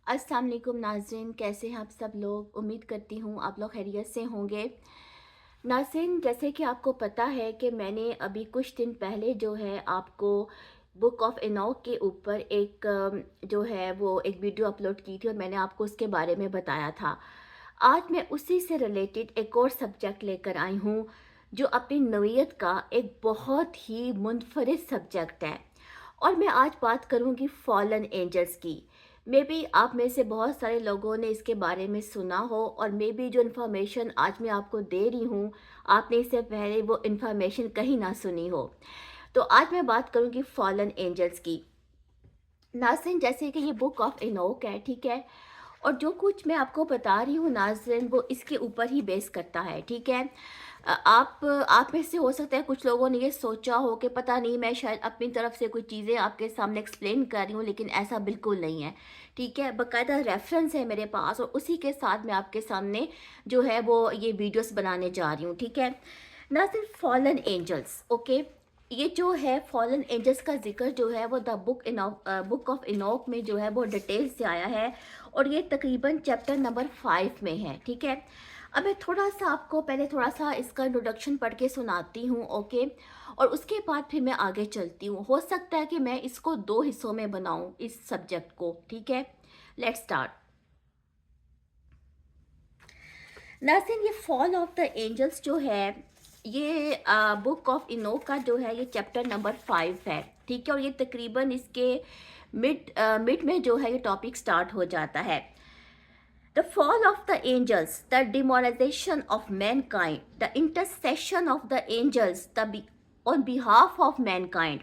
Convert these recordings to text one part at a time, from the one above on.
अस्सलाम वालेकुम नाज़रीन, कैसे हैं आप सब लोग। उम्मीद करती हूँ आप लोग खैरियत से होंगे। नाज़रीन, जैसे कि आपको पता है कि मैंने अभी कुछ दिन पहले जो है आपको बुक ऑफ एनॉक के ऊपर एक जो है वो एक वीडियो अपलोड की थी और मैंने आपको उसके बारे में बताया था। आज मैं उसी से रिलेटेड एक और सब्जेक्ट लेकर आई हूँ जो अपनी नौइयत का एक बहुत ही मुनफरिद सब्जेक्ट है। और मैं आज बात करूँगी फॉलन एंजल्स की। मे बी आप में से बहुत सारे लोगों ने इसके बारे में सुना हो और मे बी जो इन्फॉर्मेशन आज मैं आपको दे रही हूँ आपने इससे पहले वो इन्फॉर्मेशन कहीं ना सुनी हो। तो आज मैं बात करूँगी फॉलन एंजल्स की। नाज़रीन, जैसे कि ये बुक ऑफ इनोक है, ठीक है, और जो कुछ मैं आपको बता रही हूँ नाज़रीन वो इसके ऊपर ही बेस करता है, ठीक है। आप में से हो सकता है कुछ लोगों ने ये सोचा हो कि पता नहीं मैं शायद अपनी तरफ से कुछ चीज़ें आपके सामने एक्सप्लेन कर रही हूँ, लेकिन ऐसा बिल्कुल नहीं है, ठीक है। बाकायदा रेफरेंस है मेरे पास और उसी के साथ मैं आपके सामने जो है वो ये वीडियोस बनाने जा रही हूँ, ठीक है। ना सिर्फ फॉलन एंजल्स, ओके, ये जो है फॉलन एंजल्स का जिक्र जो है वो द बुक ऑफ इनोक में जो है वो डिटेल से आया है और ये तकरीबन चैप्टर नंबर 5 में है, ठीक है। अब मैं थोड़ा सा आपको पहले थोड़ा सा इसका इंट्रोडक्शन पढ़ के सुनाती हूँ, ओके, और उसके बाद फिर मैं आगे चलती हूँ। हो सकता है कि मैं इसको 2 हिस्सों में बनाऊँ इस सब्जेक्ट को, ठीक है। Let's start. नाज़रीन, ये फॉल ऑफ द एंजल्स जो है ये बुक ऑफ इनोक का जो है ये चैप्टर नंबर 5 है, ठीक है। और ये तकरीबन इसके मिड में जो है ये टॉपिक स्टार्ट हो जाता है। The fall of the angels, the demoralization of mankind, the intercession of the angels on behalf of mankind,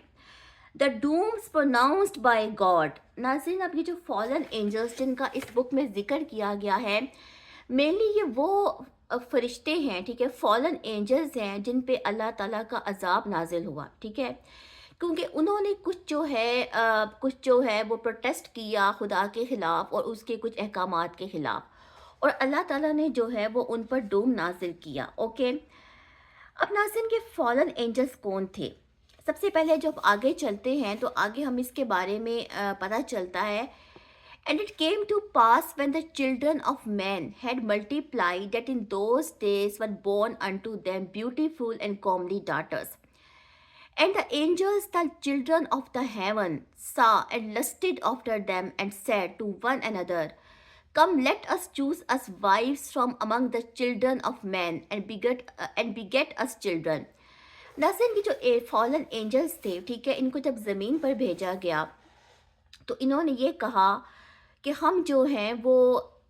the dooms pronounced by God. नाज़रीन, अब ये जो फॉलन एंजल्स जिनका इस बुक में जिक्र किया गया है, मेनली ये वो फरिश्ते हैं, ठीक है, फॉलन एंजल्स हैं जिन पे अल्लाह ताला का अजाब नाजिल हुआ, ठीक है, क्योंकि उन्होंने कुछ जो है वो प्रोटेस्ट किया खुदा के ख़िलाफ़ और उसके कुछ अहकामात के ख़िलाफ़, और अल्लाह ताला ने जो है वो उन पर डूम नाजिल किया, ओके। अब नाज़रीन, के फॉलन एंजल्स कौन थे? सबसे पहले जब आगे चलते हैं तो आगे हम इसके बारे में पता चलता है। And it came to pass when the children of men had multiplied that in those days were born unto them beautiful and comely daughters. And the angels, the children of the heaven, saw and lusted after them and said to one another, Come, let us choose us wives from among the children of men and beget us children. नाज़रीन, की जो fallen angels थे, ठीक है, इनको जब ज़मीन पर भेजा गया तो इन्होंने ये कहा कि हम जो हैं वो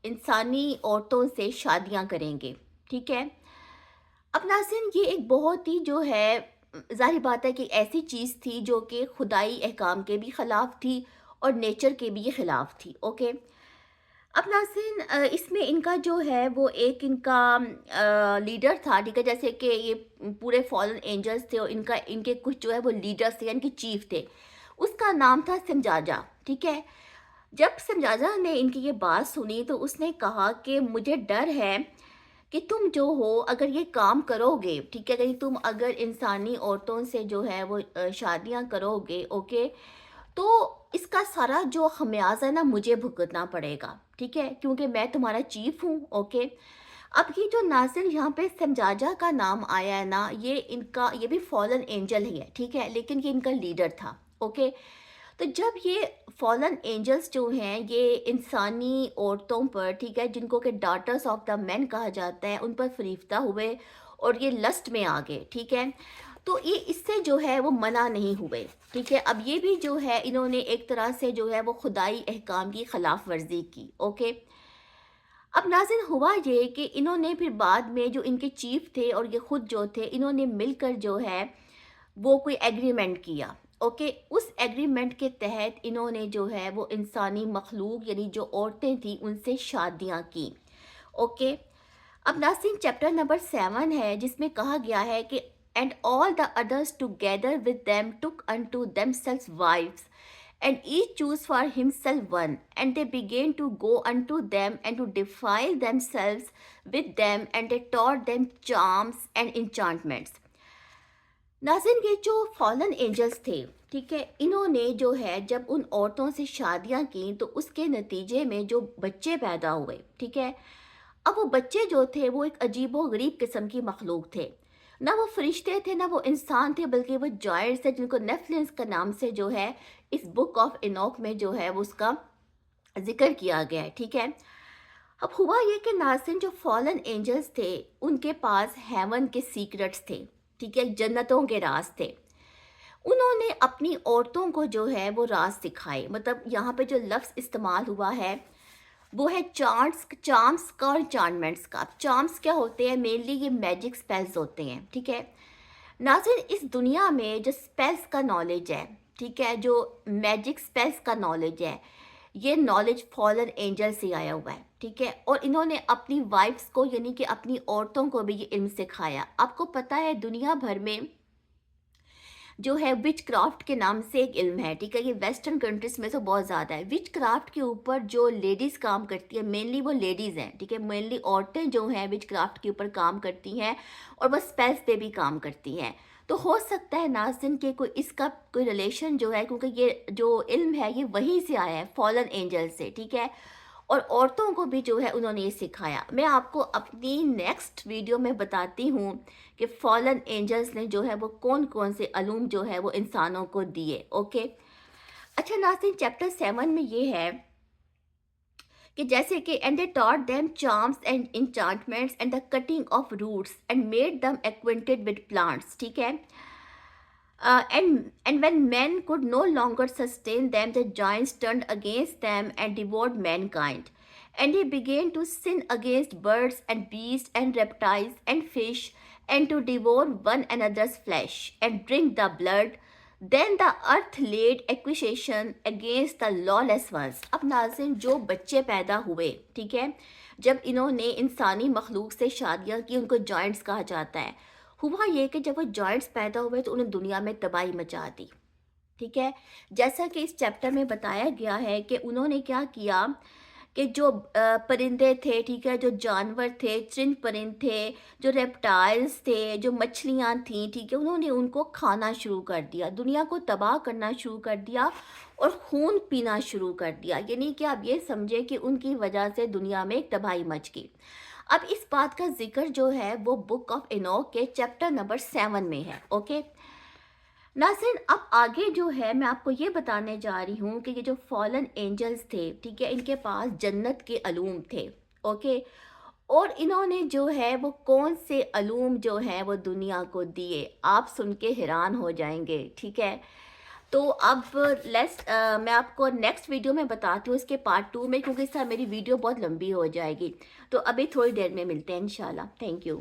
इंसानी औरतों से शादियां करेंगे, ठीक है। अब नाज़रीन, ये एक बहुत ही जो है ज़ाहिर बात है कि ऐसी चीज़ थी जो कि खुदाई अहकाम के भी ख़िलाफ़ थी और नेचर के भी ख़िलाफ़ थी, ओके। अब नाज़रीन, इसमें इनका जो है वो एक इनका लीडर था, ठीक है, जैसे कि ये पूरे फॉलन एंजल्स थे और इनके कुछ जो है वो लीडर्स थे यानी कि चीफ थे। उसका नाम था सिमजाजा, ठीक है। जब सिमजाजा ने इनकी ये बात सुनी तो उसने कहा कि मुझे डर है कि तुम जो हो अगर ये काम करोगे, ठीक है, अगर इंसानी औरतों से जो है वो शादियां करोगे, ओके, तो इसका सारा जो खमियाजा है ना मुझे भुगतना पड़ेगा, ठीक है, क्योंकि मैं तुम्हारा चीफ हूँ, ओके। अब ये जो नाज़िर यहाँ पे समजाजा का नाम आया है ना, ये भी फॉलन एंजल ही है, ठीक है, लेकिन ये इनका लीडर था, ओके। तो जब ये फॉलन एंजल्स जो हैं ये इंसानी औरतों पर, ठीक है, जिनको कि डॉटर्स ऑफ द मैन कहा जाता है, उन पर फरीफ्ता हुए और ये लस्ट में आ गए, ठीक है, तो ये इससे जो है वो मना नहीं हुए, ठीक है। अब ये भी जो है इन्होंने एक तरह से जो है वो खुदाई अहकाम की खिलाफ वर्जी की, ओके। अब नाज़िर, हुआ ये कि इन्होंने फिर बाद में जो इनके चीफ थे और ये खुद जो थे इन्होंने मिलकर जो है वो कोई एग्रीमेंट किया, ओके। उस एग्रीमेंट के तहत इन्होंने जो है वो इंसानी मखलूक यानी जो औरतें थी उनसे शादियां की, ओके। अब नाज़रीन, चैप्टर नंबर 7 है जिसमें कहा गया है कि and all the others together with them took unto themselves wives and each chose for himself one, and they began to go unto them and to defile themselves with them, and they taught them charms and enchantments. नाज़रीन, ये जो fallen angels थे, ٹھیک ہے، انہوں نے جو ہے جب ان عورتوں سے شادیاں کیں تو اس کے نتیجے میں جو بچے پیدا ہوئے، ٹھیک ہے، اب وہ بچے جو تھے وہ ایک عجیب و غریب قسم کی مخلوق تھے، نہ وہ فرشتے تھے نہ وہ انسان تھے، بلکہ وہ جائنٹس تھے جن کو نیفلنس کا نام سے جو ہے اس بک آف انوک میں جو ہے وہ اس کا ذکر کیا گیا ہے، ٹھیک ہے۔ اب ہوا یہ کہ ناظرین جو فالن اینجلز تھے ان کے پاس ہیون کے سیکرٹس تھے، ٹھیک ہے، جنتوں کے راز تھے، انہوں نے اپنی عورتوں کو جو ہے وہ راز سکھائے، مطلب یہاں پہ جو لفظ استعمال ہوا ہے وہ ہے چارمس کا اور انچانٹمنٹس کا۔ چارمس کیا ہوتے ہیں؟ مینلی یہ میجک سپیلز ہوتے ہیں، ٹھیک ہے۔ ناظرین اس دنیا میں جو سپیلز کا نالج ہے، ٹھیک ہے، جو میجک سپیلز کا نالج ہے، یہ نالج فالن اینجل سے آیا ہوا ہے، ٹھیک ہے، اور انہوں نے اپنی وائفز کو یعنی کہ اپنی عورتوں کو بھی یہ علم سکھایا۔ آپ کو پتہ ہے دنیا بھر میں جو ہے وچ کرافٹ کے نام سے ایک علم ہے، ٹھیک ہے، یہ ویسٹرن کنٹریز میں تو بہت زیادہ ہے۔ وچ کرافٹ کے اوپر جو لیڈیز کام کرتی ہیں، مینلی وہ لیڈیز ہیں، ٹھیک ہے، مینلی عورتیں جو ہیں وچ کرافٹ کے اوپر کام کرتی ہیں اور وہ اسپیلس پہ بھی کام کرتی ہیں۔ تو ہو سکتا ہے ناظرین کہ کوئی اس کا کوئی ریلیشن جو ہے، کیونکہ یہ جو علم ہے یہ وہیں سے آیا ہے فالن اینجل سے، ٹھیک ہے، اور عورتوں کو بھی جو ہے انہوں نے یہ سکھایا۔ میں آپ کو اپنی نیکسٹ ویڈیو میں بتاتی ہوں کہ فالن اینجلز نے جو ہے وہ کون کون سے علوم جو ہے وہ انسانوں کو دیے، اوکے۔ اچھا ناظرین چیپٹر 7 میں یہ ہے کہ جیسے کہ and they taught them charms and enchantments and the cutting of roots and made them acquainted with plants, ٹھیک ہے۔ And when men could no longer sustain them, the giants turned against them and devoured mankind. And they began to sin against birds and beasts and reptiles and fish, and to devour one another's flesh and drink the blood. Then the earth laid accusation against the lawless ones. اب ناظرین جو بچے پیدا ہوئے، ٹھیک ہے، جب انہوں نے انسانی مخلوق سے شادیاں کی، ان کو جائنٹس کہا جاتا ہے، ہوا یہ کہ جب وہ جائنٹس پیدا ہوئے تو انہیں دنیا میں تباہی مچا دی، ٹھیک ہے، جیسا کہ اس چیپٹر میں بتایا گیا ہے کہ انہوں نے کیا کیا کہ جو پرندے تھے، ٹھیک ہے، جو جانور تھے، چرند پرند تھے، جو ریپٹائلز تھے، جو مچھلیاں تھیں، ٹھیک ہے، انہوں نے ان کو کھانا شروع کر دیا، دنیا کو تباہ کرنا شروع کر دیا اور خون پینا شروع کر دیا، یعنی کہ آپ یہ سمجھے کہ ان کی وجہ سے دنیا میں ایک تباہی مچ گئی۔ اب اس بات کا ذکر جو ہے وہ بک آف انوک کے چیپٹر نمبر 7 میں ہے، اوکے۔ ناظرین اب آگے جو ہے میں آپ کو یہ بتانے جا رہی ہوں کہ یہ جو فالن اینجلز تھے، ٹھیک ہے، ان کے پاس جنت کے علوم تھے، اوکے، اور انہوں نے جو ہے وہ کون سے علوم جو ہیں وہ دنیا کو دیے، آپ سن کے حیران ہو جائیں گے، ٹھیک ہے۔ تو اب میں آپ کو نیکسٹ ویڈیو میں بتاتی ہوں اس کے پارٹ 2 میں، کیونکہ اس طرح میری ویڈیو بہت لمبی ہو جائے گی، تو ابھی تھوڑی دیر میں ملتے ہیں انشاءاللہ۔ Thank you.